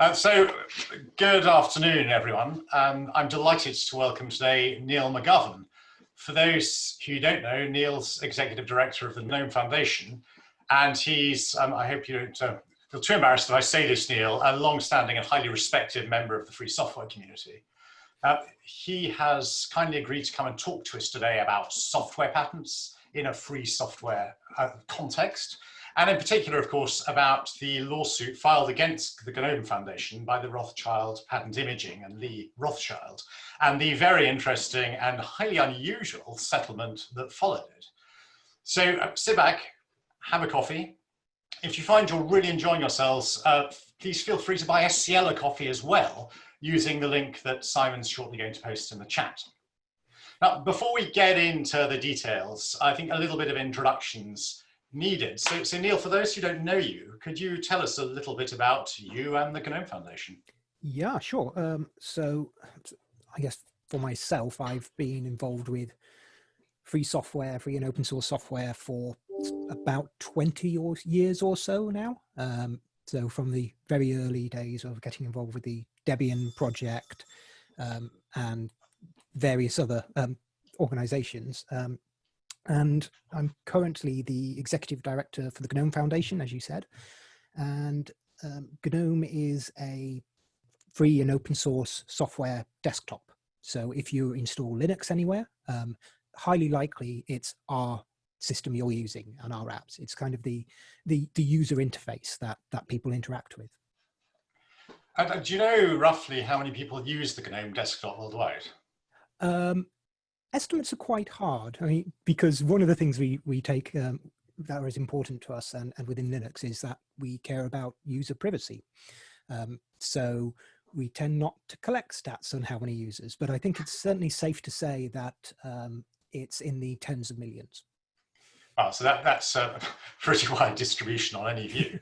Good afternoon, everyone. I'm delighted to welcome today Neil McGovern. For those who don't know, Neil's Executive Director of the GNOME Foundation, and he's, I hope you don't feel too embarrassed that I say this, Neil, a long-standing and highly respected member of the free software community. He has kindly agreed to come and talk to us today about software patents in a free software context. And in particular, of course, about the lawsuit filed against the GNOME Foundation by the Rothschild Patent Imaging and Lee Rothschild, and the very interesting and highly unusual settlement that followed it. So sit back, have a coffee. If you find you're really enjoying yourselves, please feel free to buy SCL a coffee as well, using the link that Simon's shortly going to post in the chat. Now, before we get into the details, I think a little bit of introductions needed. So Neil, for those who don't know you, could you tell us a little bit about you and the GNOME Foundation? Yeah, sure. So I guess for myself, I've been involved with free software, free and open source software for about 20 years or so now. So from the very early days of getting involved with the Debian Project and various other organizations. And I'm currently the executive director for the GNOME Foundation, as you said. And GNOME is a free and open source software desktop. So if you install Linux anywhere, highly likely it's our system you're using and our apps. It's kind of the user interface that people interact with. And do you know roughly how many people use the GNOME desktop worldwide? Estimates are quite hard. I mean, because one of the things we take that is important to us and within Linux is that we care about user privacy. So we tend not to collect stats on how many users, but I think it's certainly safe to say that it's in the tens of millions. Wow, so that's a pretty wide distribution on any view.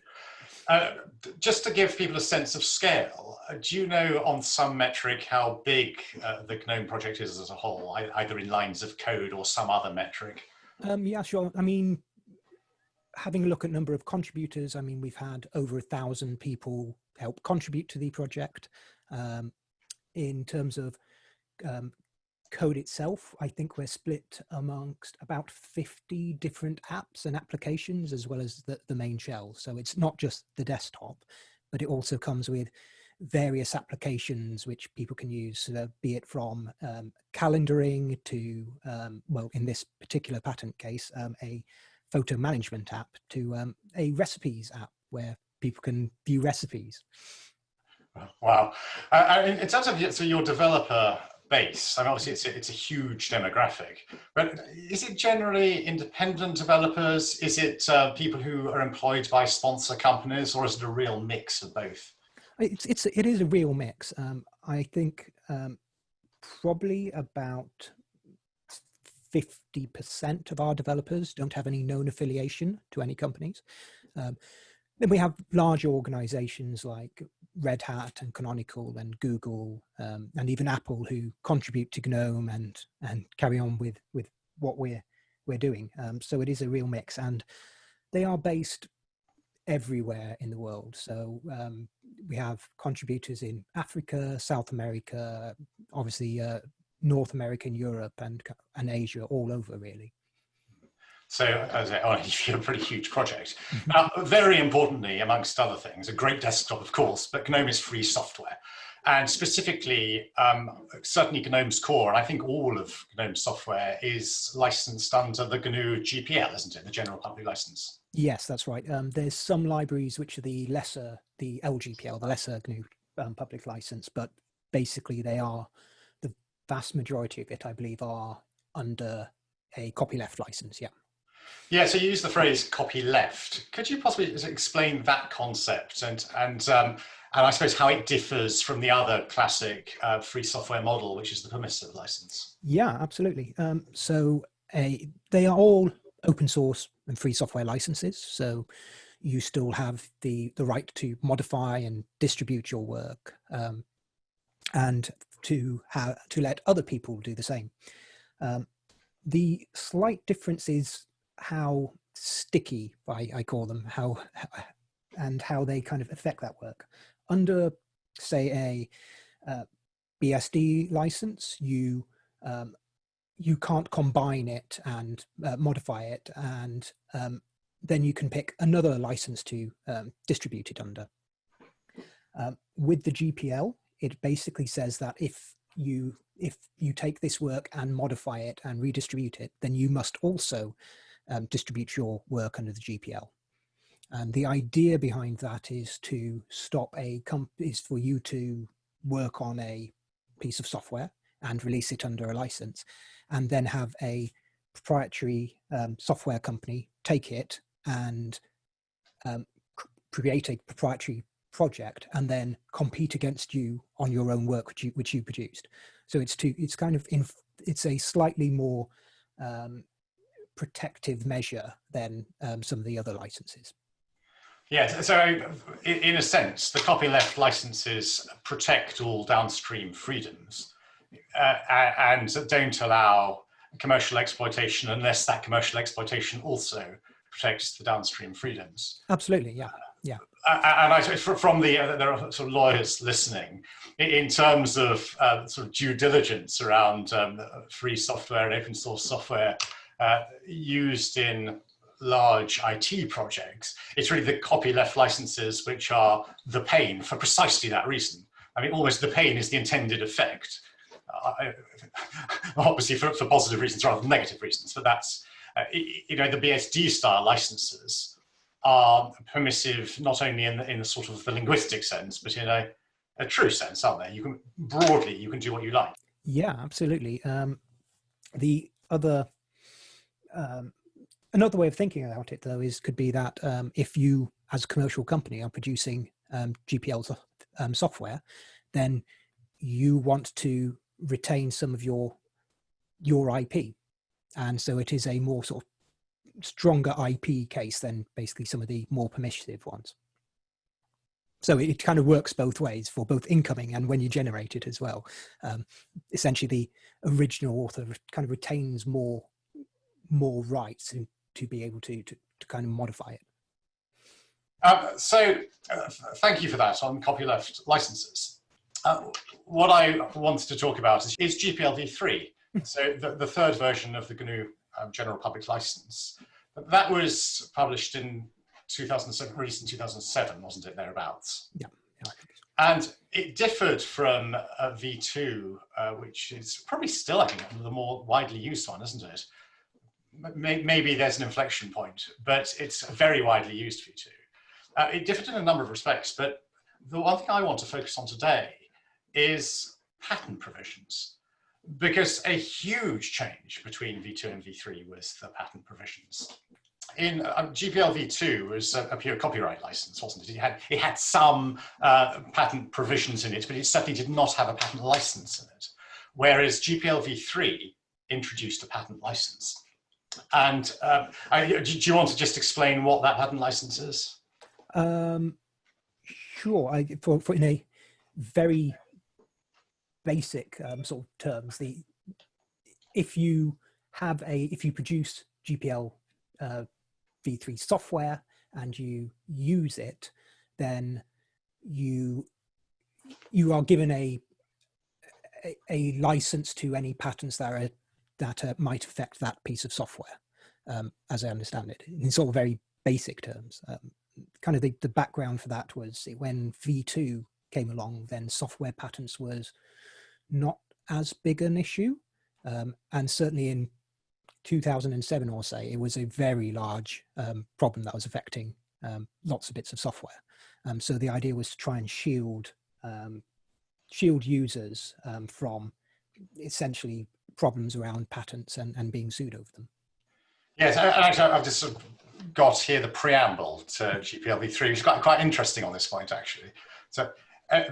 Just to give people a sense of scale, do you know on some metric how big the GNOME project is as a whole, either in lines of code or some other metric? Yeah, sure. I mean, having a look at number of contributors, I mean, we've had over 1,000 people help contribute to the project. In terms of code itself, I think we're split amongst about 50 different apps and applications, as well as the main shell. So it's not just the desktop, but it also comes with various applications which people can use, be it from calendaring to, well, in this particular patent case, a photo management app to a recipes app where people can view recipes. Wow. In terms of your developer base, I mean, obviously it's a huge demographic, but is it generally independent developers? Is it people who are employed by sponsor companies, or is it a real mix of both? It is a real mix. I think probably about 50% of our developers don't have any known affiliation to any companies. Then we have large organizations like Red Hat and Canonical and Google and even Apple who contribute to GNOME and carry on with what we're doing. So it is a real mix, and they are based everywhere in the world. So we have contributors in Africa, South America, obviously North America and Europe and Asia, all over really. So as a pretty huge project. Now, very importantly, amongst other things, a great desktop, of course, but GNOME is free software. And specifically, certainly GNOME's core, and I think all of GNOME's software is licensed under the GNU GPL, isn't it? The general public license. Yes, that's right. There's some libraries which are the LGPL, the lesser GNU public license, but basically they are, the vast majority of it, I believe, are under a copyleft license, yeah. Yeah, so you use the phrase copyleft. Could you possibly explain that concept and I suppose how it differs from the other classic free software model, which is the permissive license? Yeah, absolutely. So they are all open source and free software licenses. So you still have the right to modify and distribute your work and to let other people do the same. The slight difference is how sticky, I call them, how they kind of affect that work. Under say a BSD license, you can't combine it and modify it, and then you can pick another license to distribute it under. With the GPL, it basically says that if you take this work and modify it and redistribute it, then you must also distribute your work under the GPL. And the idea behind that is to stop is for you to work on a piece of software and release it under a license, and then have a proprietary software company take it and create a proprietary project and then compete against you on your own work which you produced. So it's a slightly more protective measure than some of the other licenses. Yeah, so in a sense, the copyleft licenses protect all downstream freedoms and don't allow commercial exploitation unless that commercial exploitation also protects the downstream freedoms. Absolutely, yeah, yeah. And I from there are sort of lawyers listening in terms of sort of due diligence around free software and open source software used in large IT projects. It's really the copyleft licenses which are the pain for precisely that reason. I mean, almost the pain is the intended effect. Obviously for positive reasons rather than negative reasons, but that's, you know, the BSD style licenses are permissive not only in the sort of the linguistic sense, but in a true sense, aren't they? You can broadly, you can do what you like. Yeah, absolutely. The other, another way of thinking about it though could be that if you as a commercial company are producing GPL software, then you want to retain some of your IP. And so it is a more sort of stronger IP case than basically some of the more permissive ones. So it kind of works both ways for both incoming and when you generate it as well. Essentially, the original author kind of retains more rights to be able to kind of modify it. Thank you for that on copyleft licenses. What I wanted to talk about is GPL v3. So the third version of the GNU General Public License. That was published in 2007, released in 2007, wasn't it, thereabouts? Yeah. And it differed from v2, which is probably still, I think, the more widely used one, isn't it? Maybe there's an inflection point, but it's a very widely used v2. It differed in a number of respects, but the one thing I want to focus on today is patent provisions, because a huge change between v2 and v3 was the patent provisions. In GPL v2 was a pure copyright license, wasn't it? It had some patent provisions in it, but it certainly did not have a patent license in it. Whereas GPL v3 introduced a patent license. And do you want to just explain what that patent license is? Sure. For in a very basic sort of terms, if you produce GPL v3 software and you use it, then you are given a license to any patents that might affect that piece of software, as I understand it, in sort of very basic terms. Kind of the background for that was when v2 came along, then software patents was not as big an issue, and certainly in 2007 or so, it was a very large problem that was affecting lots of bits of software. So the idea was to try and shield users from essentially problems around patents and being sued over them. Yes, actually, I've just sort of got here the preamble to GPL v3, which is quite interesting on this point, actually. So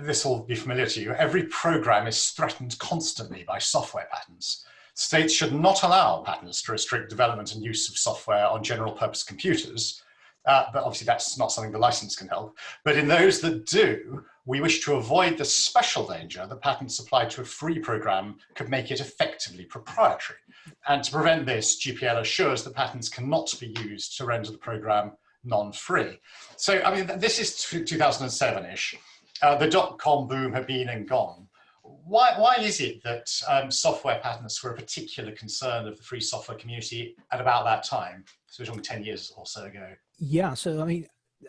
this will be familiar to you. Every program is threatened constantly by software patents. States should not allow patents to restrict development and use of software on general purpose computers, but obviously that's not something the license can help. But in those that do, we wish to avoid the special danger that patents applied to a free program could make it effectively proprietary. And to prevent this, GPL assures that patents cannot be used to render the program non-free. So, I mean, this is 2007-ish. the dot-com boom had been and gone. Why is it that software patents were a particular concern of the free software community at about that time? So we're talking 10 years or so ago. Yeah, so I mean,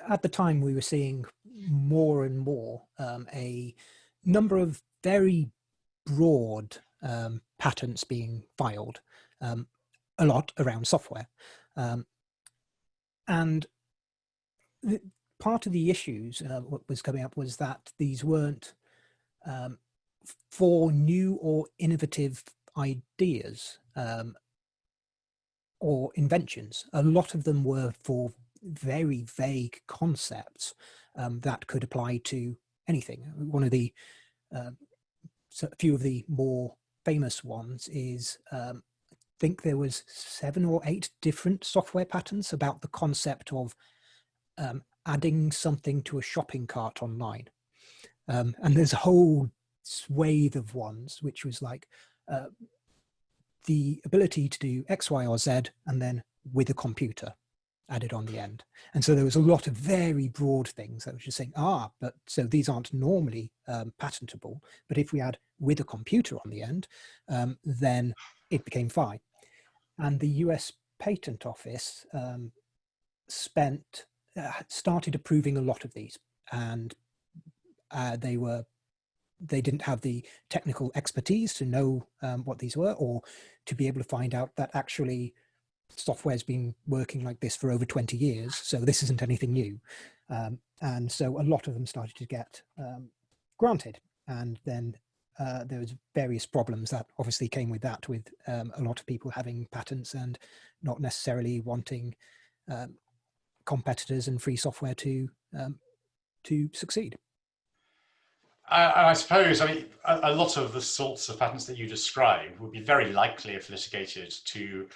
at the time we were seeing more and more a number of very broad patents being filed, a lot around software. And part of the issues what was coming up was that these weren't for new or innovative ideas or inventions. A lot of them were for very vague concepts that could apply to anything. One of the a few of the more famous ones is I think there was 7 or 8 different software patents about the concept of adding something to a shopping cart online. And there's a whole swathe of ones which was like the ability to do X, Y, or Z, and then with a computer added on the end. And so there was a lot of very broad things that were just saying, but so these aren't normally patentable, but if we add with a computer on the end, then it became fine. And the US Patent Office started approving a lot of these, and they didn't have the technical expertise to know what these were, or to be able to find out that actually software's been working like this for over 20 years, so this isn't anything new. And so a lot of them started to get granted, and then there was various problems that obviously came with that, with a lot of people having patents and not necessarily wanting competitors and free software to succeed. I suppose, I mean, a lot of the sorts of patents that you describe would be very likely, if litigated, to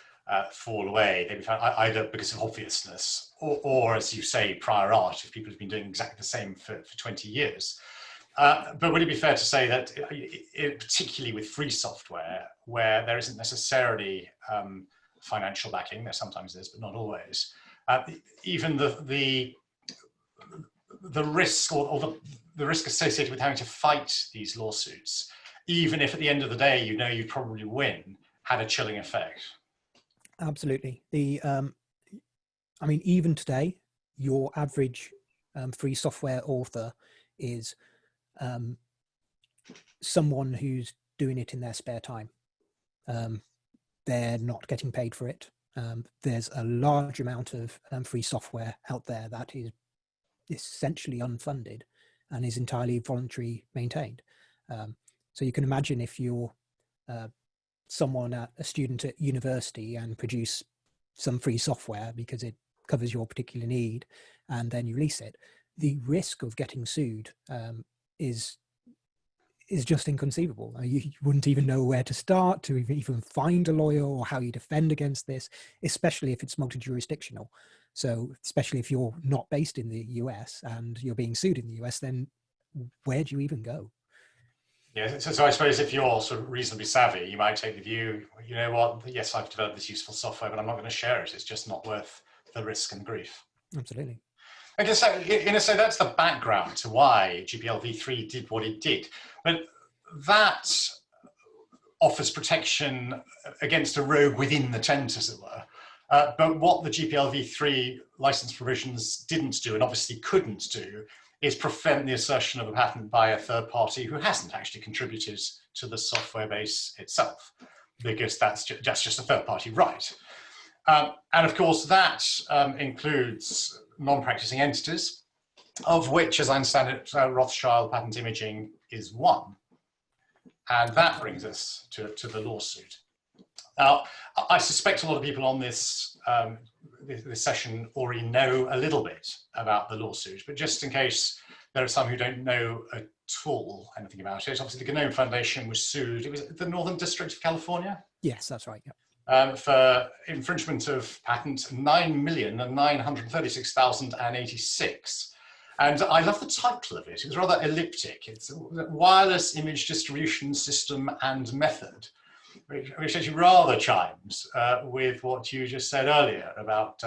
fall away. They'd be found either because of obviousness or, as you say, prior art, if people have been doing exactly the same for 20 years. But would it be fair to say that, particularly with free software, where there isn't necessarily financial backing, there sometimes is, but not always, even the risk or the risk associated with having to fight these lawsuits, even if at the end of the day you know you probably win, had a chilling effect? Absolutely. I mean, even today, your average free software author is someone who's doing it in their spare time. They're not getting paid for it. There's a large amount of free software out there that is essentially unfunded and is entirely voluntary maintained. So you can imagine if you're a student at university and produce some free software because it covers your particular need, and then you release it, the risk of getting sued is just inconceivable. You wouldn't even know where to start to even find a lawyer or how you defend against this, especially if it's multi-jurisdictional. So especially if you're not based in the US and you're being sued in the US, then where do you even go? Yeah, so I suppose if you're sort of reasonably savvy, you might take the view, you know what, yes, I've developed this useful software, but I'm not going to share it. It's just not worth the risk and grief. Absolutely. Okay, so that's the background to why GPL v3 did what it did. But that offers protection against a rogue within the tent, as it were. But what the GPL v3 license provisions didn't do, and obviously couldn't do, is prevent the assertion of a patent by a third party who hasn't actually contributed to the software base itself, because that's just a third party right. And of course, that includes non-practicing entities, of which, as I understand it, Rothschild patent imaging is one. And that brings us to the lawsuit. Now, I suspect a lot of people on this session already know a little bit about the lawsuit, but just in case there are some who don't know at all anything about it, obviously the GNOME Foundation was sued. It was the Northern District of California? Yes, that's right. Yeah. For infringement of patent 9,936,086. And I love the title of it. It was rather elliptic. It's Wireless Image Distribution System and Method, which actually rather chimes with what you just said earlier about,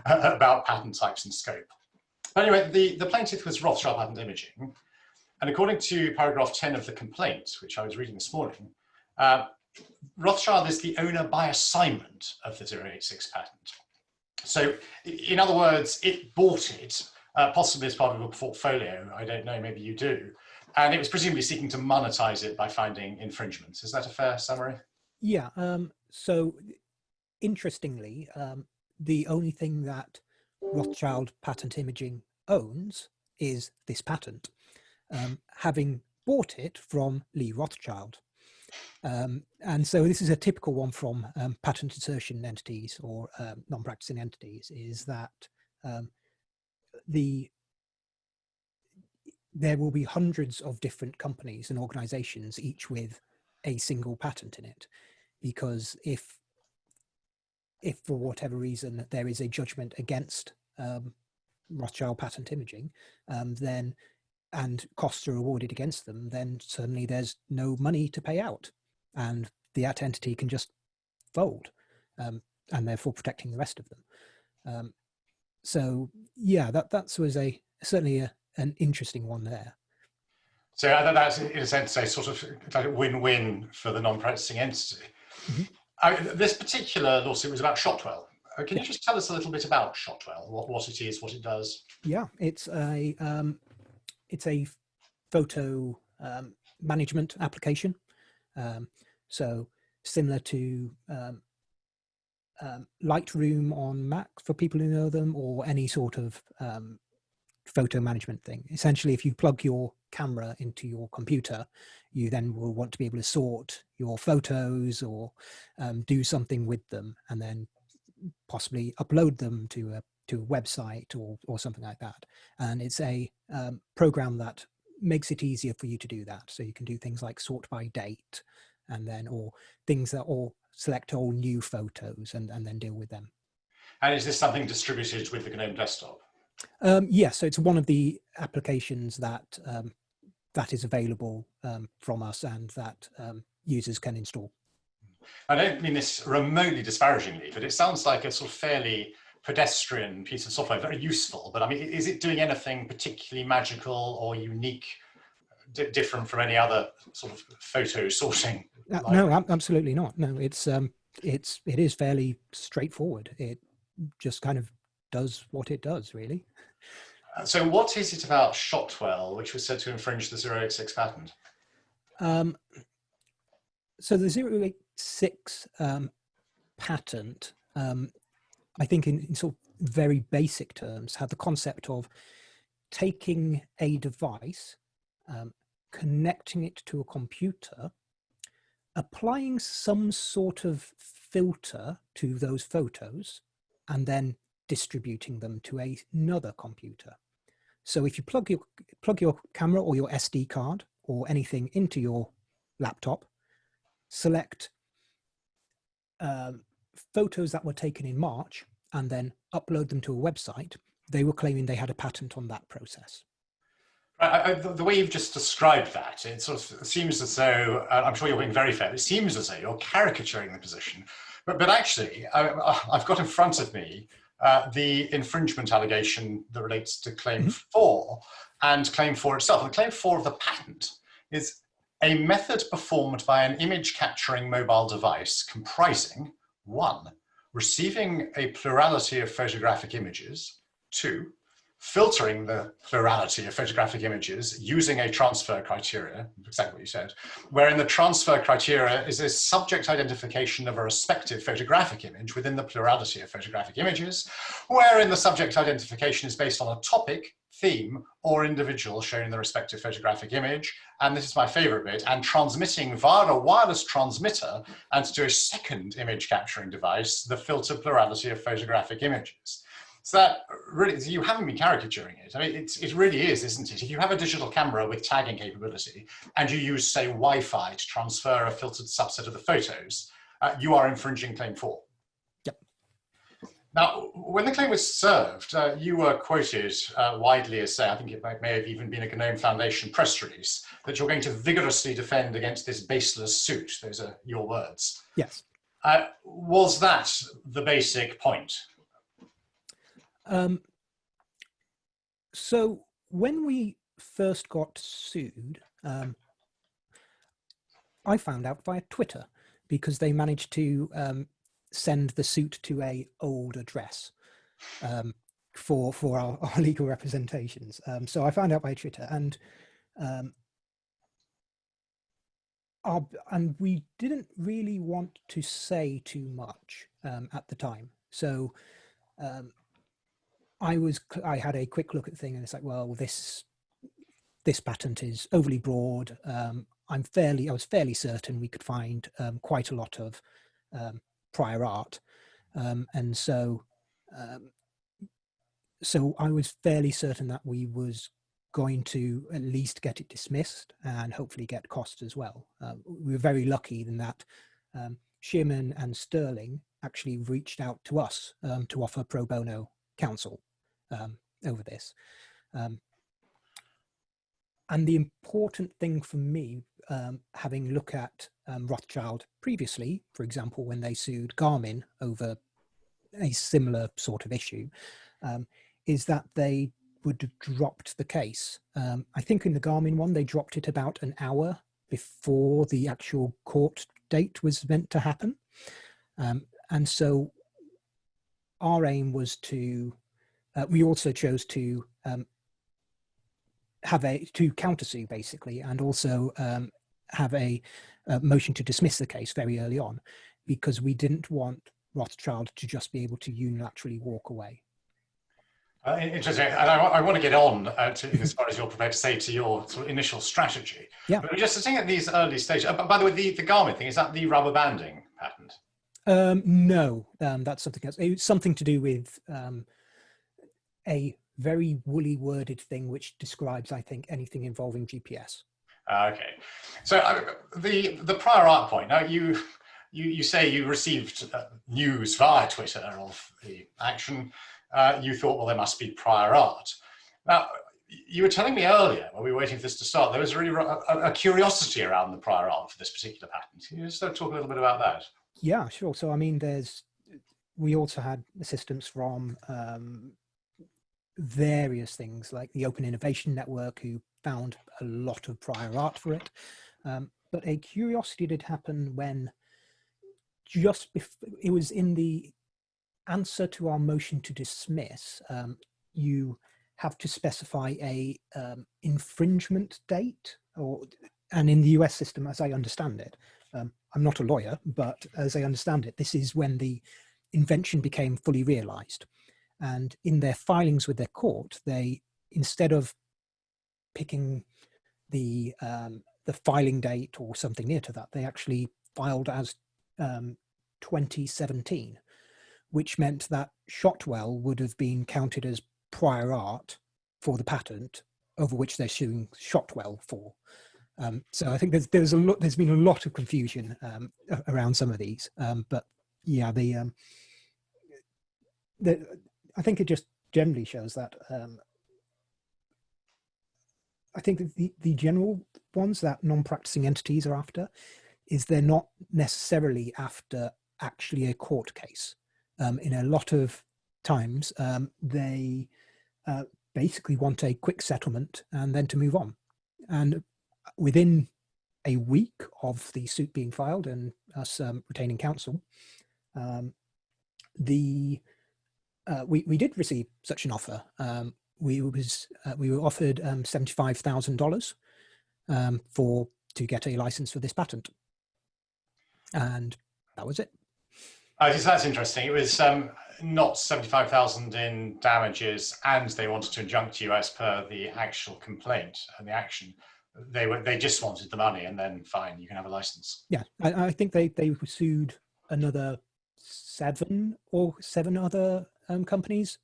about patent types and scope. But anyway, the plaintiff was Rothschild Patent Imaging. And according to paragraph 10 of the complaint, which I was reading this morning, Rothschild is the owner by assignment of the 086 patent. So in other words, it bought it, possibly as part of a portfolio. I don't know, maybe you do. And it was presumably seeking to monetize it by finding infringements. Is that a fair summary? Yeah. So interestingly, the only thing that Rothschild Patent Imaging owns is this patent, having bought it from Lee Rothschild. And so this is a typical one from patent assertion entities or non-practicing entities, is that there will be hundreds of different companies and organizations, each with a single patent in it. Because if for whatever reason there is a judgment against Rothschild Patent Imaging, and costs are awarded against them, then suddenly there's no money to pay out, and that entity can just fold, and therefore protecting the rest of them. So yeah, that was certainly an interesting one there. So that's in a sense a sort of like win-win for the non-practicing entity. Mm-hmm. This particular lawsuit was about Shotwell. Can you just tell us a little bit about Shotwell, what it is, what it does? Yeah, it's a photo management application. So similar to Lightroom on Mac, for people who know them, or any sort of photo management thing. Essentially, if you plug your camera into your computer, you then will want to be able to sort your photos or do something with them, and then possibly upload them to a website or something like that. And it's a program that makes it easier for you to do that. So you can do things like sort by date, and then or things that or select all new photos and then deal with them. And is this something distributed with the GNOME desktop? Yes, so it's one of the applications that that is available from us, and that users can install. I don't mean this remotely disparagingly, but it sounds like a sort of fairly pedestrian piece of software, very useful. But I mean, is it doing anything particularly magical or unique, different from any other sort of photo sorting? No, absolutely not. No, it is fairly straightforward. It just kind of does what it does, really. So what is it about Shotwell, which was said to infringe the 086 patent? So the 086 patent, I think in sort of very basic terms, had the concept of taking a device, connecting it to a computer, applying some sort of filter to those photos, and then distributing them to another computer. So if you plug your camera or your SD card or anything into your laptop, select photos that were taken in March, and then upload them to a website, they were claiming they had a patent on that process. The way you've just described that, it sort of seems as though, I'm sure you're being very fair, it seems as though you're caricaturing the position. But actually, I've got in front of me the infringement allegation that relates to Claim 4 and Claim 4 itself. And Claim 4 of the patent is a method performed by an image capturing mobile device comprising 1, receiving a plurality of photographic images, 2, filtering the plurality of photographic images using a transfer criteria, exactly what you said, wherein the transfer criteria is a subject identification of a respective photographic image within the plurality of photographic images, wherein the subject identification is based on a topic, theme, or individual shown in the respective photographic image, and this is my favorite bit, and transmitting via a wireless transmitter and to a second image capturing device, the filtered plurality of photographic images. So that really, you haven't been caricaturing it. I mean, it really is, isn't it? If you have a digital camera with tagging capability and you use, say, Wi-Fi to transfer a filtered subset of the photos, you are infringing Claim 4. Yep. Now, when the claim was served, you were quoted widely as saying, I think it may have even been a GNOME Foundation press release, that you're going to vigorously defend against this baseless suit. Those are your words. Yes. Was that the basic point? So when we first got sued, I found out via Twitter because they managed to send the suit to a old address for our legal representations. So I found out by Twitter, and we didn't really want to say too much at the time. So I had a quick look at the thing, and it's like, well, this patent is overly broad. I was fairly certain we could find quite a lot of prior art, and so I was fairly certain that we was going to at least get it dismissed and hopefully get costs as well. We were very lucky in that Shearman and Sterling actually reached out to us to offer pro bono counsel over this. And the important thing for me, having looked at Rothschild previously, for example, when they sued Garmin over a similar sort of issue, is that they would have dropped the case. I think in the Garmin one, they dropped it about an hour before the actual court date was meant to happen. And so our aim was to, we also chose to to countersue basically, and also have a motion to dismiss the case very early on, because we didn't want Rothschild to just be able to unilaterally walk away. Interesting, and I want to get on to, as far as you're prepared to say, to your sort of initial strategy. Yeah. But just sitting at these early stages, by the way, the Garmin thing, is that the rubber banding patent? No, that's something else. It's something to do with a very woolly worded thing which describes, I think, anything involving GPS. Okay, so the prior art point. Now you say you received news via Twitter of the action. You thought, well, there must be prior art. Now, you were telling me earlier, when we were waiting for this to start, there was really a curiosity around the prior art for this particular patent. Can you just talk a little bit about that? Yeah, sure. So, I mean, we also had assistance from various things like the Open Innovation Network, who found a lot of prior art for it. But a curiosity did happen when just before, it was in the answer to our motion to dismiss, you have to specify a infringement date, and in the US system, as I understand it, I'm not a lawyer, but as I understand it, this is when the invention became fully realized. And in their filings with their court, they, instead of picking the filing date or something near to that, they actually filed as 2017, which meant that Shotwell would have been counted as prior art for the patent over which they're suing Shotwell for. So I think there's been a lot of confusion around some of these, but yeah, I think it just generally shows that I think that the general ones that non-practicing entities are after is they're not necessarily after actually a court case. In a lot of times, they basically want a quick settlement and then to move on. And within a week of the suit being filed and us retaining counsel, we did receive such an offer. We were offered $75,000 to get a license for this patent, and that was it. That's interesting. It was not 75,000 in damages, and they wanted to injunct you as per the actual complaint and the action. They just wanted the money, and then fine, you can have a license. Yeah, I think they sued another seven other companies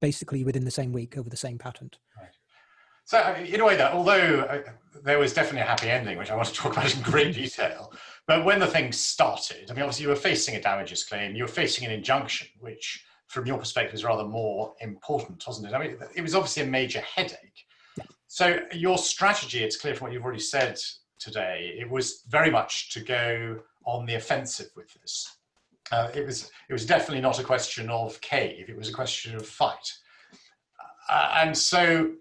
basically within the same week over the same patent. Right. So in a way, that although there was definitely a happy ending, which I want to talk about in great detail, but when the thing started, I mean, obviously you were facing a damages claim, you were facing an injunction, which from your perspective is rather more important, wasn't it? I mean, it was obviously a major headache. Yeah. So your strategy, it's clear from what you've already said today, it was very much to go on the offensive with this. It was definitely not a question of cave, it was a question of fight. And so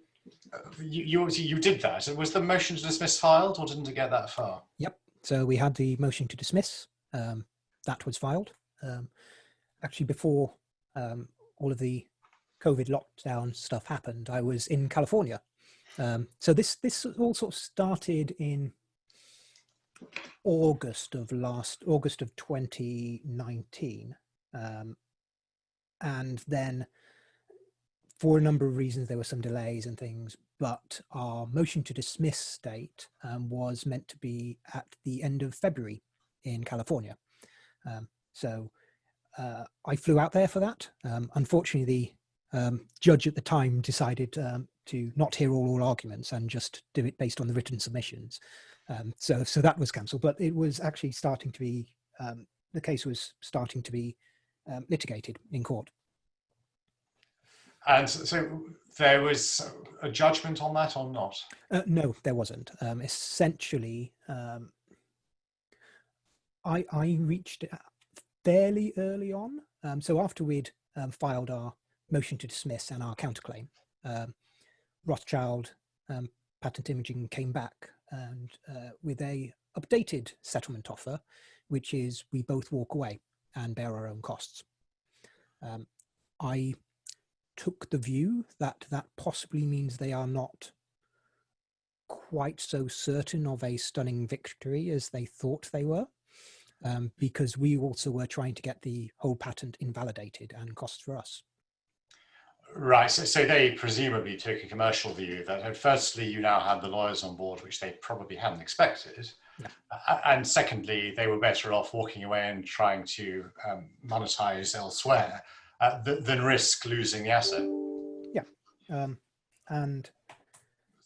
you did that. Was the motion to dismiss filed, or didn't it get that far? Yep. So we had the motion to dismiss. That was filed. Actually, before all of the COVID lockdown stuff happened, I was in California. So this all sort of started in August of 2019, and then for a number of reasons there were some delays and things, but our motion to dismiss date was meant to be at the end of February in California. So I flew out there for that. Unfortunately, the judge at the time decided to not hear all arguments and just do it based on the written submissions. So that was cancelled, but it was actually starting to be, the case was starting to be litigated in court. And so there was a judgment on that or not? No, there wasn't. Essentially, I reached fairly early on. So after we'd filed our motion to dismiss and our counterclaim, Rothschild Patent Imaging came back and with a updated settlement offer, which is we both walk away and bear our own costs. I took the view that that possibly means they are not quite so certain of a stunning victory as they thought they were, because we also were trying to get the whole patent invalidated and costs for us. Right, so they presumably took a commercial view that firstly you now had the lawyers on board, which they probably hadn't expected. Yeah. And secondly, they were better off walking away and trying to monetize elsewhere than risk losing the asset. Yeah, and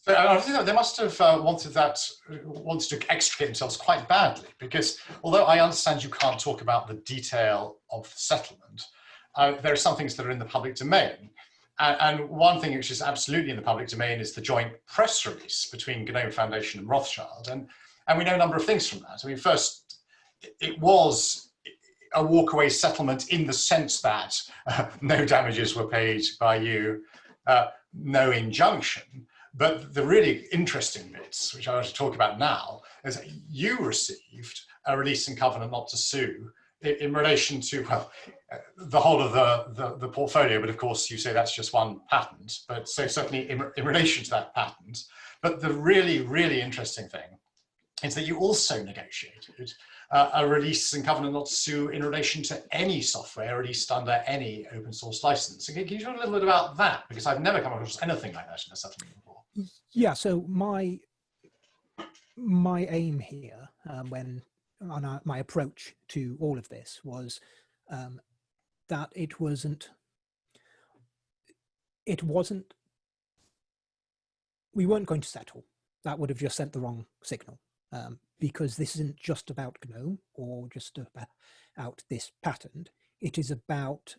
so I think that they must have wanted to extricate themselves quite badly, because although I understand you can't talk about the detail of the settlement, there are some things that are in the public domain. And one thing which is absolutely in the public domain is the joint press release between GNOME Foundation and Rothschild. And we know a number of things from that. I mean, first, it was a walkaway settlement in the sense that no damages were paid by you, no injunction. But the really interesting bits, which I want to talk about now, is that you received a release and covenant not to sue in relation to, well, the whole of the portfolio, but of course you say that's just one patent, but so certainly in relation to that patent. But the really, really interesting thing is that you also negotiated a release and covenant not to sue in relation to any software released under any open source license. So can you talk a little bit about that? Because I've never come across anything like that in a settlement before. Yeah, so my aim here, my approach to all of this was that it wasn't, we weren't going to settle. That would have just sent the wrong signal, because this isn't just about GNOME or just about this patent. It is about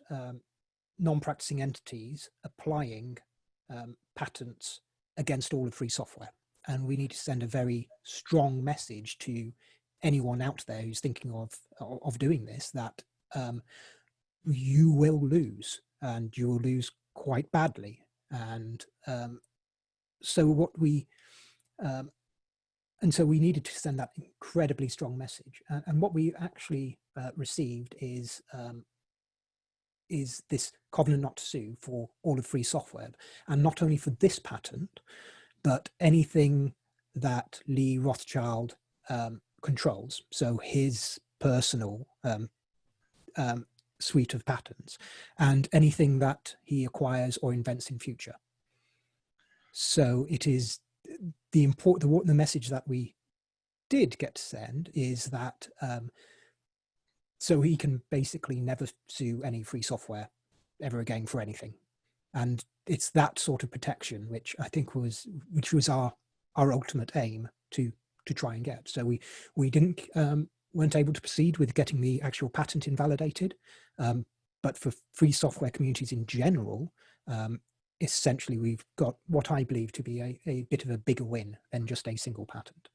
non-practicing entities applying patents against all of free software. And we need to send a very strong message to anyone out there who's thinking of doing this, that you will lose, and you will lose quite badly. And so we needed to send that incredibly strong message. And what we actually received is this covenant not to sue for all of free software, and not only for this patent, but anything that Lee Rothschild controls. So his personal suite of patents, and anything that he acquires or invents in future. So it is the message that we did get to send is that so he can basically never sue any free software ever again for anything. And it's that sort of protection which I think was our ultimate aim to try and get. So we weren't able to proceed with getting the actual patent invalidated, but for free software communities in general, essentially we've got what I believe to be a bit of a bigger win than just a single patent.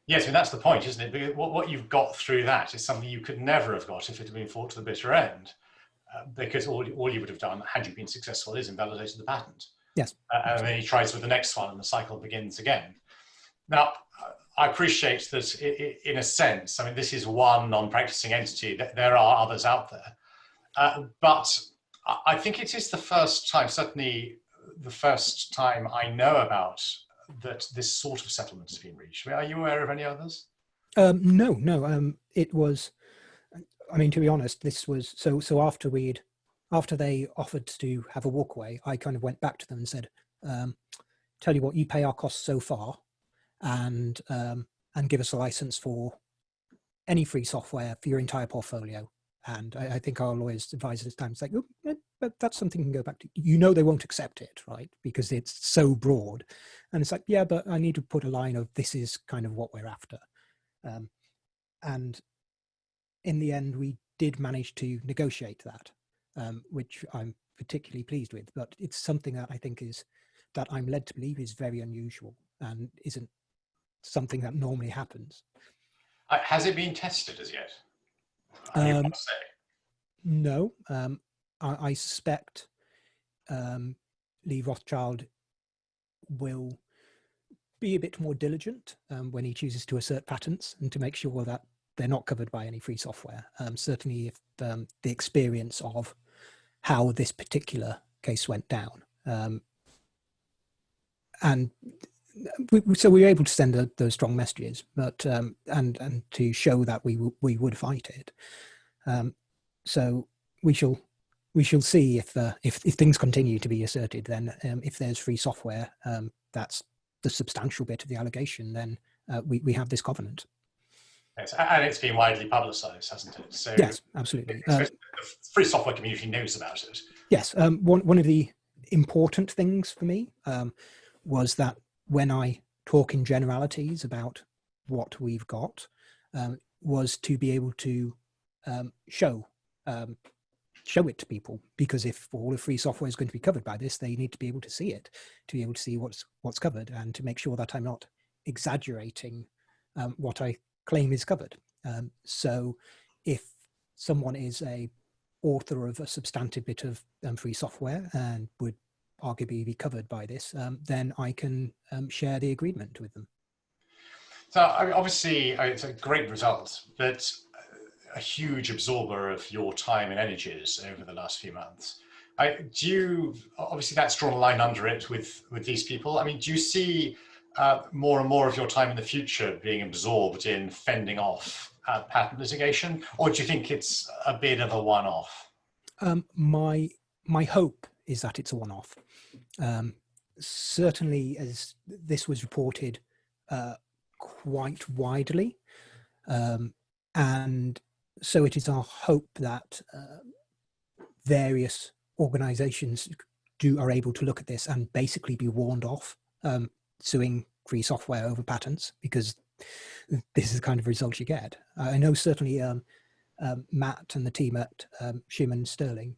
Yes, I mean, that's the point, isn't it? Because what you've got through that is something you could never have got if it had been fought to the bitter end, because all you would have done, had you been successful, is invalidated the patent. Yes. And then he tries with the next one and the cycle begins again. Now, I appreciate that in a sense, I mean, this is one non-practicing entity. There are others out there. But I think it is the first time, certainly the first time I know about that this sort of settlement has been reached. Are you aware of any others? No. It was, I mean, to be honest, this was, so after they offered to have a walkaway, I kind of went back to them and said, tell you what, you pay our costs so far and give us a license for any free software for your entire portfolio. And I think our lawyers advised at this time, it's like, oh, but that's something you can go back to. You know they won't accept it, right? Because it's so broad. And it's like, yeah, but I need to put a line of this is kind of what we're after. And in the end, we did manage to negotiate that, which I'm particularly pleased with. But it's something that I think that I'm led to believe is very unusual and isn't something that normally happens. Has it been tested as yet? No, I suspect Lee Rothschild will be a bit more diligent when he chooses to assert patents and to make sure that they're not covered by any free software. Certainly if the experience of how this particular case went down. So we were able to send those strong messages, but and to show that we would fight it. So we shall see if things continue to be asserted. Then if there's free software, that's the substantial bit of the allegation. Then we have this covenant. Yes, and it's been widely publicised, hasn't it? So yes, absolutely. The free software community knows about it. Yes, one of the important things for me was that when I talk in generalities about what we've got, was to be able to show it to people, because if all of free software is going to be covered by this, they need to be able to see it, to be able to see what's covered, and to make sure that I'm not exaggerating what I claim is covered. So if someone is a author of a substantive bit of free software and would arguably be covered by this, then I can share the agreement with them. So I mean, obviously it's a great result, but a huge absorber of your time and energies over the last few months. Obviously that's drawn a line under it with these people. I mean, do you see more and more of your time in the future being absorbed in fending off patent litigation, or do you think it's a bit of a one-off? My hope is that it's a one-off. Certainly, as this was reported quite widely, and so it is our hope that various organizations are able to look at this and basically be warned off suing free software over patents, because this is the kind of result you get. I know certainly Matt and the team at Schumann Sterling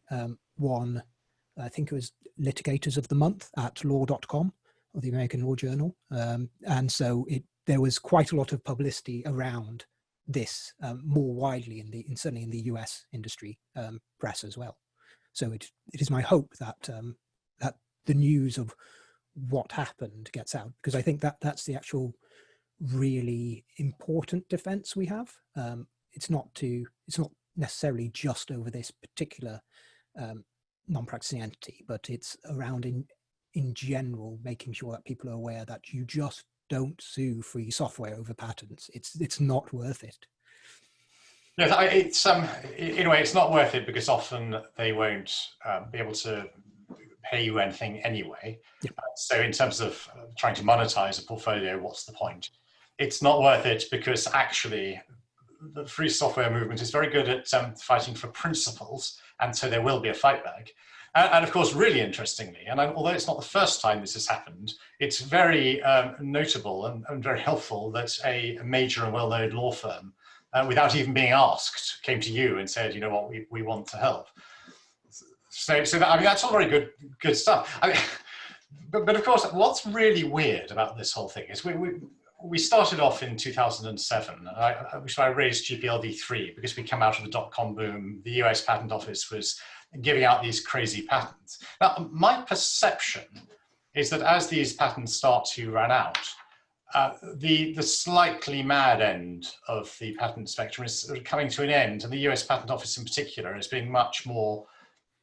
won, I think it was Litigators of the Month at law.com, or the American Law Journal. And so there was quite a lot of publicity around this more widely certainly in the US industry press as well. So it is my hope that that the news of what happened gets out, because I think that's the actual really important defense we have. It's not necessarily just over this particular non-practicing entity, but it's around in general, making sure that people are aware that you just don't sue free software over patents. It's not worth it. Yes, it's in a way it's not worth it, because often they won't be able to pay you anything anyway. Yeah. So in terms of trying to monetize a portfolio, what's the point? It's not worth it because actually the free software movement is very good at fighting for principles, and so there will be a fight back. And of course, really interestingly, and although it's not the first time this has happened, it's very notable and very helpful that a major and well-known law firm, without even being asked, came to you and said, you know what, we want to help. So that, I mean, that's all very good stuff. I mean, but of course, what's really weird about this whole thing is we started off in 2007, which I raised GPLv3 because we come out of the dot-com boom. The US Patent Office was giving out these crazy patents. Now, my perception is that as these patents start to run out, the slightly mad end of the patent spectrum is sort of coming to an end, and the US Patent Office in particular is being much more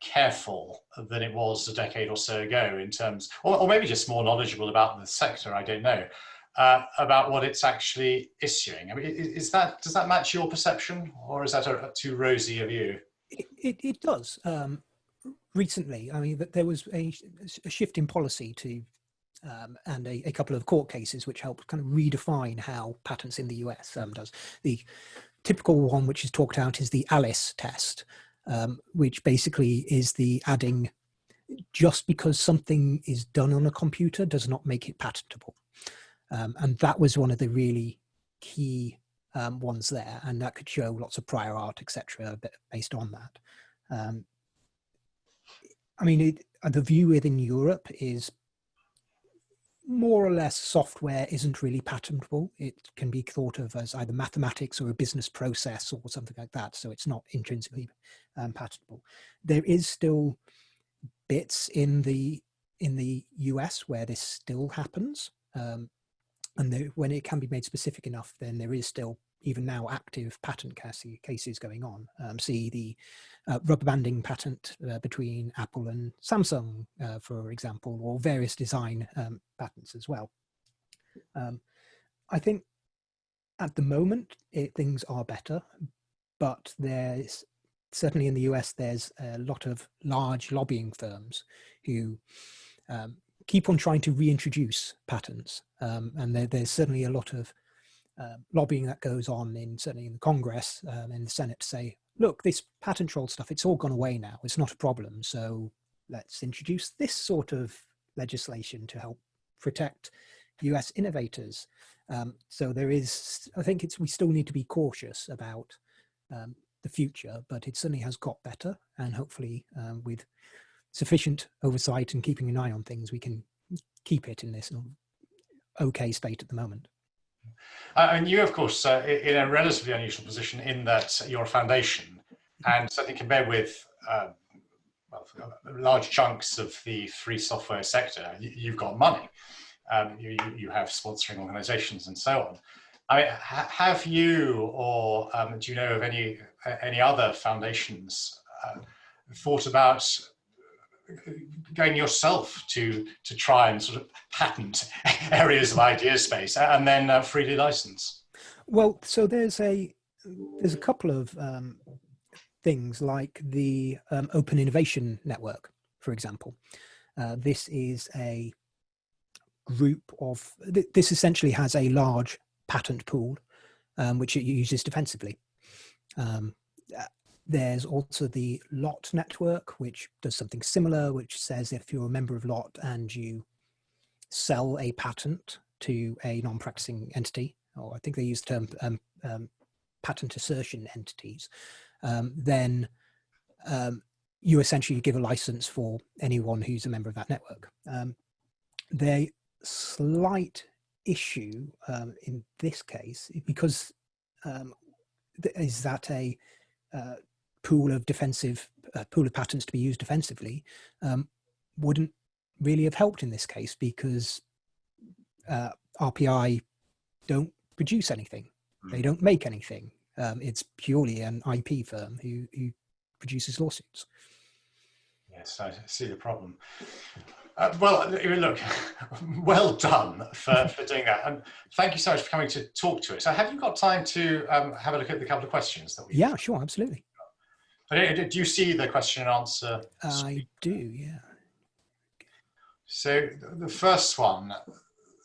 careful than it was a decade or so ago in terms, or maybe just more knowledgeable about the sector, I don't know, about what it's actually issuing. I mean, does that match your perception, or is that a too rosy a view? It does. Recently, I mean, there was a shift in policy to, and a couple of court cases which helped kind of redefine how patents in the US does. The typical one which is talked out is the Alice test, which basically is the adding, just because something is done on a computer does not make it patentable. And that was one of the really key ones there, and that could show lots of prior art, etc., based on that. I mean, the view within Europe is more or less software isn't really patentable. It can be thought of as either mathematics or a business process or something like that. So it's not intrinsically patentable. There is still bits in the US where this still happens. And when it can be made specific enough, then there is still, even now, active patent cases going on. See the rubber banding patent between Apple and Samsung, for example, or various design patents as well. I think at the moment things are better, but there's certainly in the US there's a lot of large lobbying firms who keep on trying to reintroduce patents, and there's certainly a lot of lobbying that goes on certainly in the Congress and in the Senate to say, look, this patent troll stuff, it's all gone away now. It's not a problem. So let's introduce this sort of legislation to help protect US innovators. So there is, I think we still need to be cautious about the future, but it certainly has got better. And hopefully with sufficient oversight and keeping an eye on things, we can keep it in this okay state at the moment. And you, of course, in a relatively unusual position in that you're a foundation, and certainly compared with large chunks of the free software sector, you've got money. You have sponsoring organizations and so on. I mean, have you, or do you know of any other foundations thought about going yourself to try and sort of patent areas of idea space and then freely license? Well, so there's a couple of things like the Open Innovation Network, for example. This is a group of, this essentially has a large patent pool, which it uses defensively. There's also the LOT network, which does something similar, which says if you're a member of LOT and you sell a patent to a non-practicing entity, or I think they use the term patent assertion entities, then you essentially give a license for anyone who's a member of that network. The slight issue in this case, because is that a pool of patents to be used defensively wouldn't really have helped in this case, because RPI don't produce anything. They don't make anything. It's purely an IP firm who produces lawsuits. Yes, I see the problem. Well, look, well done for doing that. And thank you so much for coming to talk to us. So have you got time to have a look at the couple of questions that we? Yeah, sure, absolutely. Do you see the question and answer? I do, yeah. So the first one,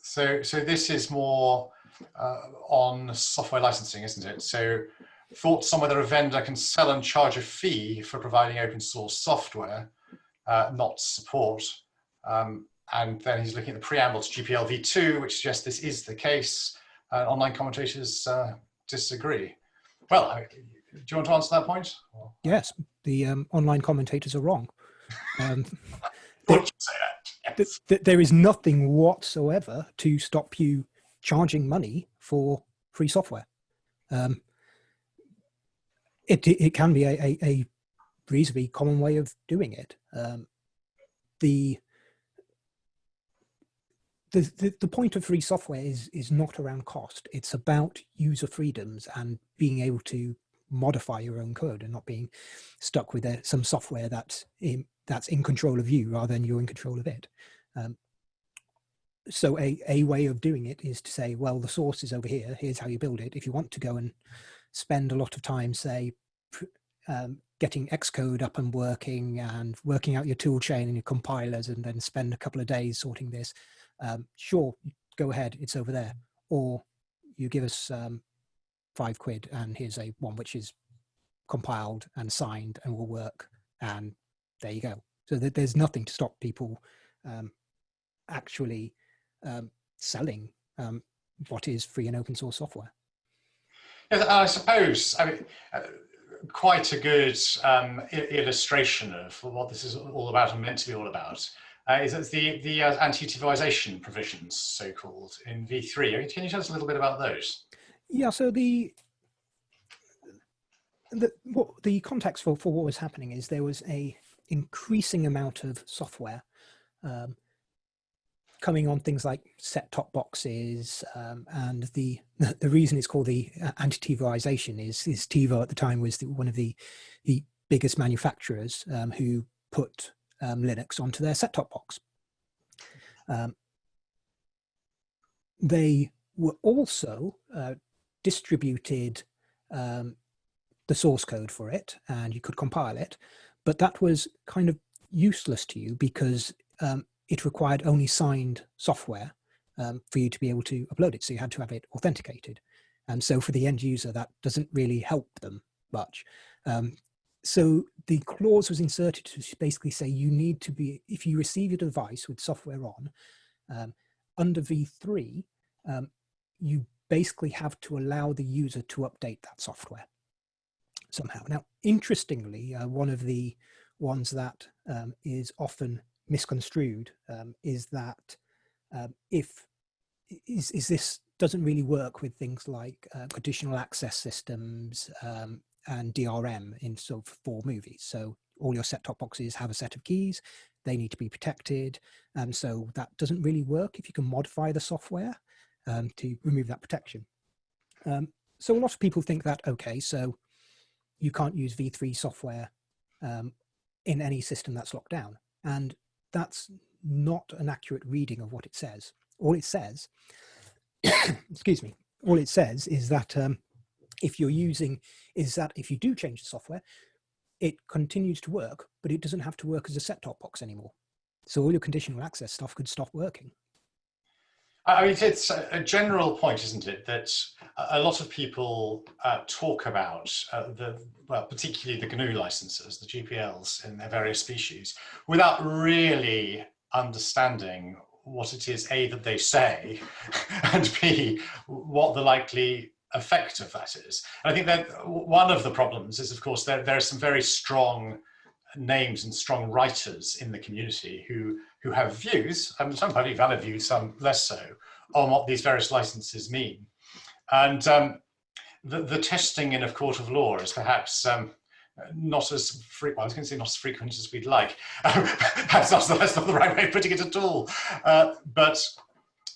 so this is more on software licensing, isn't it? So thoughts on whether a vendor can sell and charge a fee for providing open source software, not support. And then he's looking at the preamble to GPL v2, which suggests this is the case. Online commentators disagree. Well, do you want to answer that point? Yes, the online commentators are wrong. Would you say that? Yes. There is nothing whatsoever to stop you charging money for free software. It can be a reasonably common way of doing it. the point of free software is not around cost. It's about user freedoms and being able to modify your own code and not being stuck with some software that's in control of you rather than you're in control of it. So a way of doing it is to say, well, the source is over here. Here's how you build it. If you want to go and spend a lot of time, say, getting Xcode up and working out your tool chain and your compilers, and then spend a couple of days sorting this, sure, go ahead, it's over there. Or you give us £5 and here's one which is compiled and signed and will work, and there you go. So there's nothing to stop people actually selling what is free and open source software. Yes, I suppose, I mean, quite a good illustration of what this is all about and meant to be all about is that the anti-Terrorization provisions, so-called, in V3. I mean, can you tell us a little bit about those? Yeah, so the context for what was happening is there was a increasing amount of software coming on things like set-top boxes, and the reason it's called the anti-Terrorization is TiVo at the time was one of the biggest manufacturers who put Linux onto their set-top box. They were also distributed the source code for it, and you could compile it, but that was kind of useless to you because it required only signed software for you to be able to upload it. So you had to have it authenticated. And so for the end user, that doesn't really help them much. So the clause was inserted to basically say you need to be, if you receive your device with software on, under V3, you basically have to allow the user to update that software somehow. Now, interestingly, one of the ones that is often misconstrued is that this doesn't really work with things like conditional access systems and DRM in sort of for movies. So all your set-top boxes have a set of keys, they need to be protected, and so that doesn't really work if you can modify the software to remove that protection. So a lot of people think that, okay, so you can't use V3 software in any system that's locked down, and that's not an accurate reading of what it says. All it says, excuse me, all it says is that if you do change the software, it continues to work, but it doesn't have to work as a set-top box anymore. So all your conditional access stuff could stop working. I mean, it's a general point, isn't it, that a lot of people talk about well, particularly the GNU licenses, the GPLs in their various species, without really understanding what it is, A, that they say, and B, what the likely effect of that is. And I think that one of the problems is, of course, there are some very strong names and strong writers in the community who have views, some very valid views, some less so, on what these various licenses mean. And the testing in a court of law is perhaps not as frequent, I was going to say not as frequent as we'd like. That's not the right way of putting it at all. But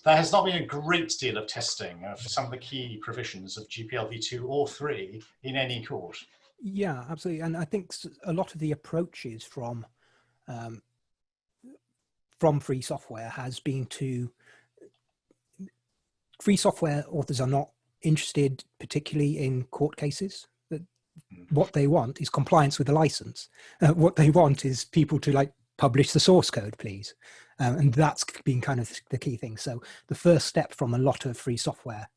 there has not been a great deal of testing of some of the key provisions of GPL v2 or 3 in any court. Yeah, absolutely. And I think a lot of the approaches from free software has been to, free software authors are not interested particularly in court cases. What they want is compliance with the license. What they want is people to like publish the source code, please. And that's been kind of the key thing. So the first step from a lot of free software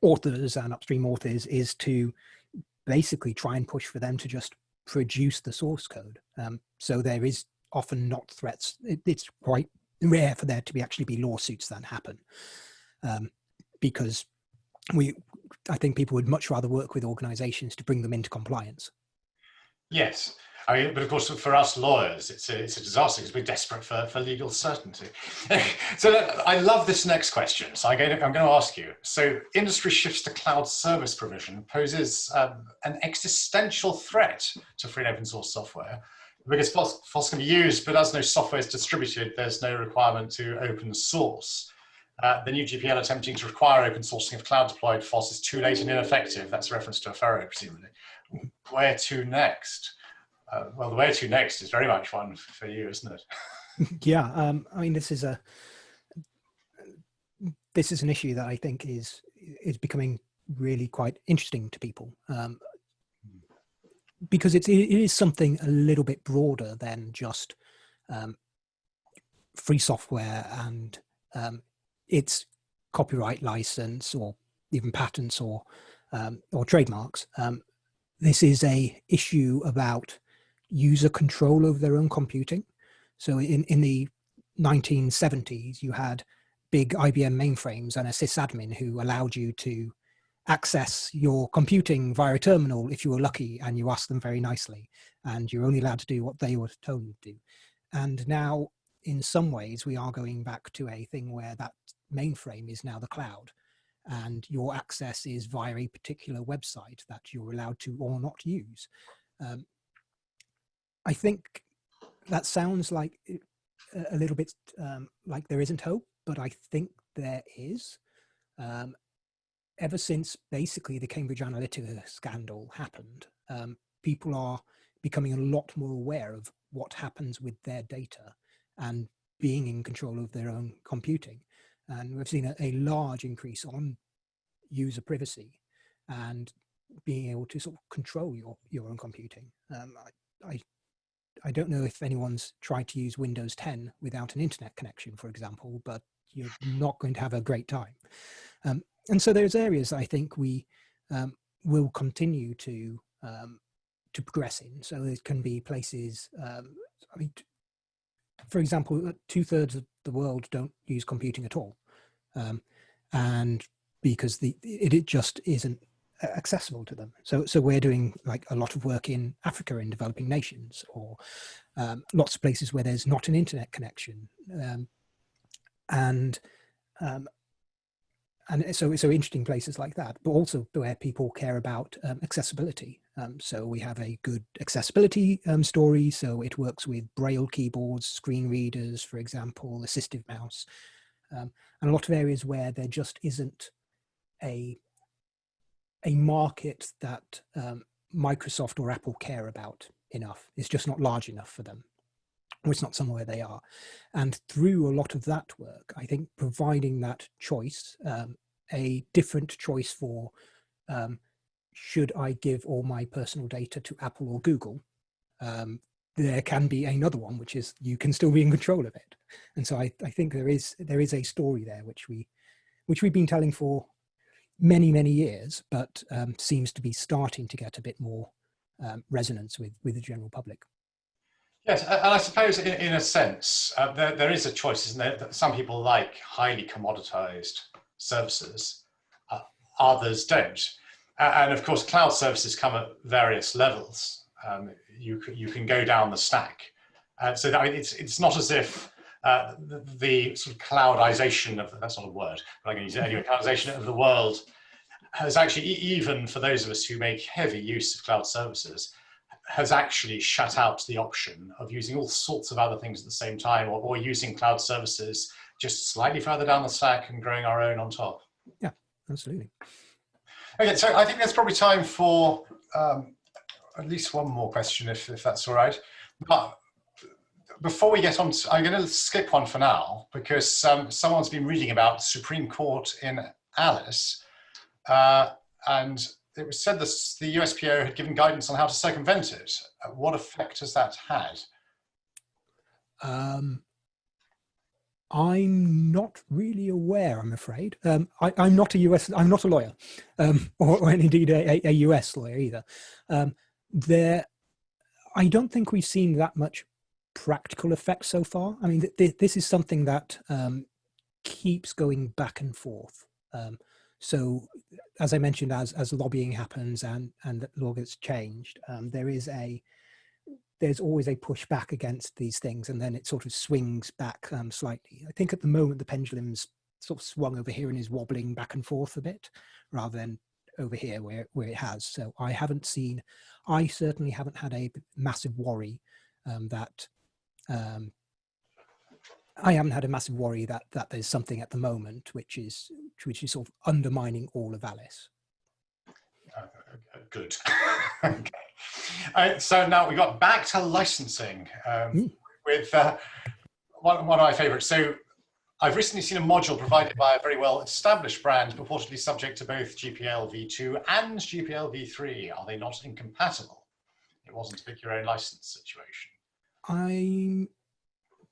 authors and upstream authors is to basically try and push for them to just produce the source code. So there is often not threats. It's quite rare for there to actually be lawsuits that happen, because I think people would much rather work with organizations to bring them into compliance. Yes. I mean, but of course, for us lawyers, it's a disaster because we're desperate for legal certainty. So I love this next question. So I'm going to ask you. So industry shifts to cloud service provision poses an existential threat to free and open source software. Because FOSS can be used, but as no software is distributed, there's no requirement to open source. The new GPL attempting to require open sourcing of cloud deployed FOSS is too late and ineffective. That's a reference to a Faro, presumably. Where to next? Well, the where to next is very much one for you, isn't it? Yeah, I mean, this is an issue that I think is becoming really quite interesting to people, because it is something a little bit broader than just free software and its copyright license or even patents or trademarks. This is a issue about user control over their own computing. So in the 1970s, you had big IBM mainframes and a sysadmin who allowed you to access your computing via a terminal if you were lucky and you asked them very nicely, and you're only allowed to do what they were told to do. And now, in some ways, we are going back to a thing where that mainframe is now the cloud, and your access is via a particular website that you're allowed to or not use. I think that sounds like a little bit like there isn't hope, but I think there is. Ever since basically the Cambridge Analytica scandal happened, people are becoming a lot more aware of what happens with their data and being in control of their own computing. And we've seen a large increase on user privacy and being able to sort of control your own computing. I don't know if anyone's tried to use Windows 10 without an internet connection, for example, but you're not going to have a great time. And so there's areas I think we will continue to progress in. So there can be places, I mean, for example, 2/3 of the world don't use computing at all. And because it just isn't accessible to them. So we're doing like a lot of work in Africa in developing nations, or lots of places where there's not an internet connection. And so interesting places like that, but also where people care about accessibility. So we have a good accessibility story. So it works with Braille keyboards, screen readers, for example, assistive mouse, and a lot of areas where there just isn't a market that Microsoft or Apple care about enough. It's just not large enough for them, or it's not somewhere they are. And through a lot of that work, I think providing that choice, a different choice for should I give all my personal data to Apple or Google, there can be another one, which is you can still be in control of it. And so I think there is a story there which we've been telling for many years, but seems to be starting to get a bit more resonance with the general public. Yes, and I suppose in a sense, there is a choice, isn't there? That some people like highly commoditized services, others don't. And of course, cloud services come at various levels. You can go down the stack. So I mean, it's not as if the sort of cloudization of, that's not a word, but I'm going to use it anyway, cloudization of the world has actually, even for those of us who make heavy use of cloud services, has actually shut out the option of using all sorts of other things at the same time, or using cloud services just slightly further down the stack and growing our own on top. Yeah, absolutely. Okay, so I think there's probably time for at least one more question, if that's all right. But before we get on, I'm going to skip one for now, because someone's been reading about the Supreme Court in Alice, and it was said that the USPO had given guidance on how to circumvent it. What effect has that had? I'm not really aware, I'm afraid. I'm not a lawyer, or indeed a US lawyer either. I don't think we've seen that much practical effect so far. I mean, this is something that keeps going back and forth. So, as I mentioned, as lobbying happens and the law gets changed, there's always a pushback against these things, and then it sort of swings back slightly. I think at the moment the pendulum's sort of swung over here and is wobbling back and forth a bit, rather than over here where it has. So I certainly haven't had a massive worry that I haven't had a massive worry that there's something at the moment which is sort of undermining all of Alice. Good. Okay. So now we got back to licensing with one of my favorites. So I've recently seen a module provided by a very well-established brand, purportedly subject to both GPL v2 and GPL v3. Are they not incompatible? It wasn't a pick your own license situation.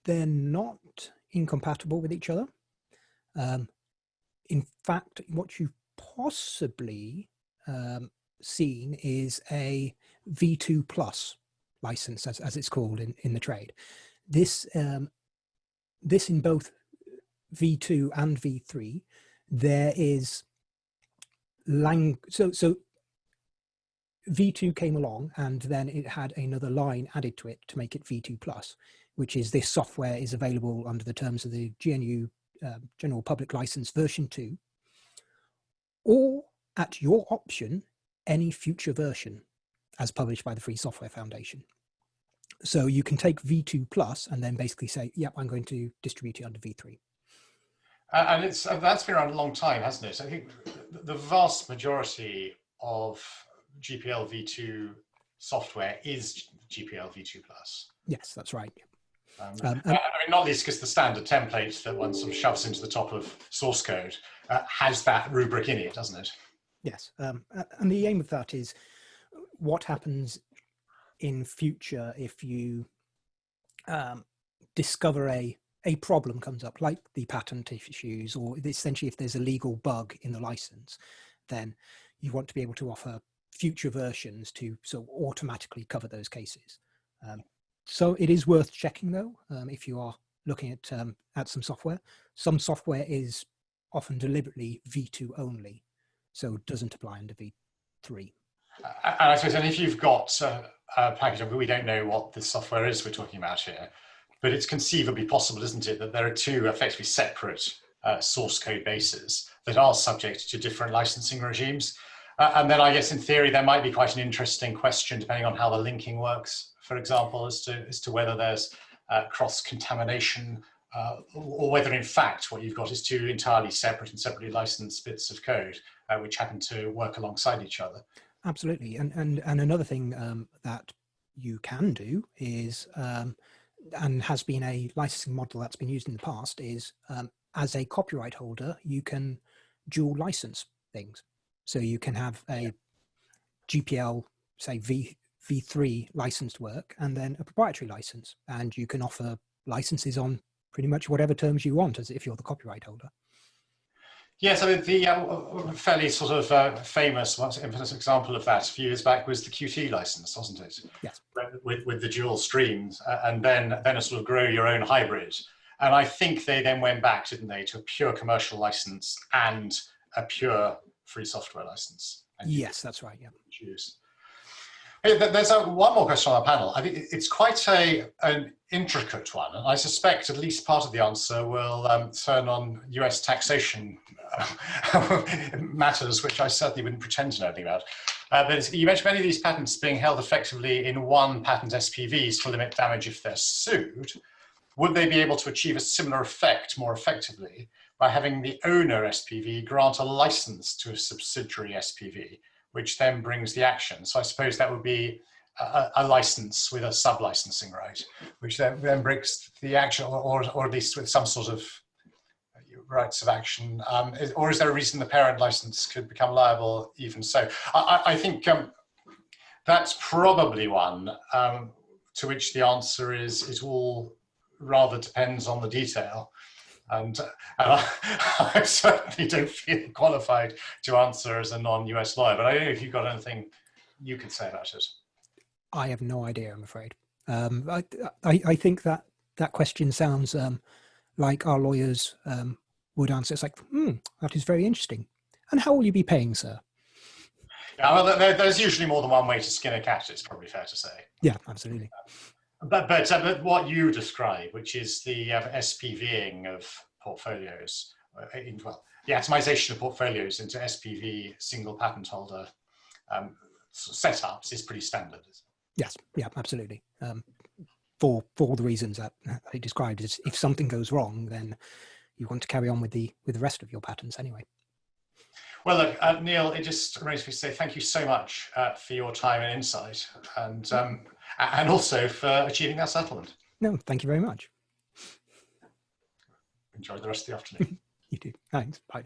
They're not incompatible with each other. In fact, what you've possibly seen is a V2 plus license, as it's called in the trade. This in both V2 and V3, there is so V2 came along and then it had another line added to it to make it V2 plus, which is this software is available under the terms of the GNU General Public License version 2, or at your option, any future version as published by the Free Software Foundation. So you can take V2 plus and then basically say, yep, I'm going to distribute it under V3. And that's been around a long time, hasn't it? I think the vast majority of GPL v2 software is GPL v2 plus. Yes, that's right. I mean, not least because the standard template that one sort of shoves into the top of source code has that rubric in it, doesn't it? Yes, and the aim of that is what happens in future if you discover a problem comes up, like the patent issues, or essentially if there's a legal bug in the license, then you want to be able to offer future versions to sort of automatically cover those cases. So it is worth checking though, if you are looking at some software. Some software is often deliberately V2 only, so it doesn't apply under V3. And I suppose, and if you've got a package of, we don't know what this software is we're talking about here, but it's conceivably possible, isn't it, that there are two effectively separate source code bases that are subject to different licensing regimes. And then I guess in theory, there might be quite an interesting question, depending on how the linking works, for example, as to whether there's cross-contamination or whether in fact what you've got is two entirely separate and separately licensed bits of code which happen to work alongside each other. Absolutely. And another thing that you can do is, and has been a licensing model that's been used in the past, is as a copyright holder, you can dual license things. So you can have a GPL, say V3 licensed work, and then a proprietary license. And you can offer licenses on pretty much whatever terms you want, as if you're the copyright holder. Yes, I mean, the fairly sort of famous example of that a few years back was the Qt license, wasn't it? Yes. With the dual streams, and then a sort of grow your own hybrid. And I think they then went back, didn't they, to a pure commercial license and a pure free software license. Yes, that's right. Yeah. Choose. Hey, there's one more question on our panel. I think it's quite an intricate one, and I suspect at least part of the answer will turn on US taxation matters, which I certainly wouldn't pretend to know anything about. But you mentioned many of these patents being held effectively in one patent SPVs to limit damage if they're sued. Would they be able to achieve a similar effect more effectively by having the owner SPV grant a license to a subsidiary SPV, which then brings the action? So I suppose that would be a license with a sub-licensing right, which then brings the action, or at least with some sort of rights of action. Or is there a reason the parent license could become liable even so? I think that's probably one to which the answer is it all rather depends on the detail. And I certainly don't feel qualified to answer as a non-US lawyer, but I don't know if you've got anything you could say about it. I have no idea, I'm afraid. I think that question sounds like our lawyers would answer. It's like, that is very interesting. And how will you be paying, sir? Yeah, well, there's usually more than one way to skin a cat, it's probably fair to say. Yeah, absolutely. But what you describe, which is the SPVing of portfolios, the atomization of portfolios into SPV single patent holder setups is pretty standard. Yes, yeah, absolutely. for all the reasons that I described. Is if something goes wrong, then you want to carry on with the rest of your patents anyway. Well, look, Neil, it just remains for me to say thank you so much for your time and insight, and also for achieving that settlement. No, thank you very much. Enjoy the rest of the afternoon. You too. Thanks. Bye.